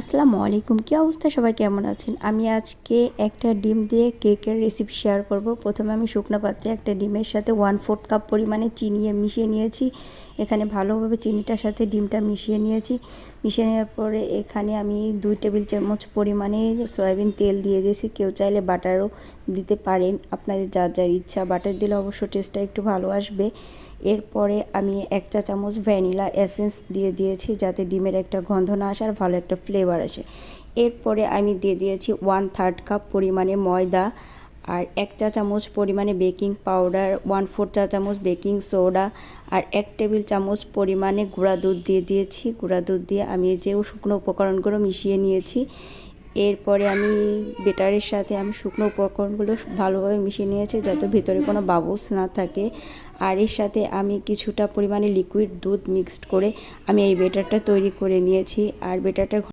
আসসালামু আলাইকুম, কী অবস্থা? সবাই কেমন আছেন? আমি আজকে একটা ডিম দিয়ে কেকের রেসিপি শেয়ার করব। প্রথমে আমি শুকনো পাত্রে একটা ডিমের সাথে 1/4 কাপ পরিমাণে চিনি মিশিয়ে নিয়েছি। এখানে ভালোভাবে চিনিটার সাথে ডিমটা মিশিয়ে নিয়েছি। মিশিয়ে নেওয়ার পরে এখানে আমি 2 টেবিল চামচ পরিমাণে সয়াবিন তেল দিয়ে দিয়েছি। কেউ চাইলে বাটারও দিতে পারেন, আপনাদের যার যার ইচ্ছা। বাটার দিলে অবশ্য টেস্টটা একটু ভালো আসবে। এরপরে আমি 1 চা চামচ ভ্যানিলা এসেন্স দিয়ে দিয়েছি, যাতে ডিমের একটা গন্ধ না আসে আর ভালো একটা ফ্লেভার আসে। এরপরে আমি দিয়ে দিয়েছি 1/3 কাপ পরিমাণে ময়দা আর 1 চা চামচ পরিমাণে বেকিং পাউডার, 1/4 চা চামচ বেকিং সোডা আর 1 টেবিল চামচ পরিমাণে গুঁড়া দুধ দিয়ে দিয়েছি। গুঁড়া দুধ দিয়ে আমি যে শুকনো উপকরণগুলো মিশিয়ে নিয়েছি। এরপরে আমি বেটারের সাথে আমি শুকনো উপকরণগুলো ভালোভাবে মিশিয়ে নিয়েছি, যাতে ভিতরে কোনো বাবলস না থাকে। আর এর সাথে আমি কিছুটা পরিমাণে লিকুইড দুধ মিক্সড করে আমি এই বেটারটা তৈরি করে নিয়েছি। আর বেটারটা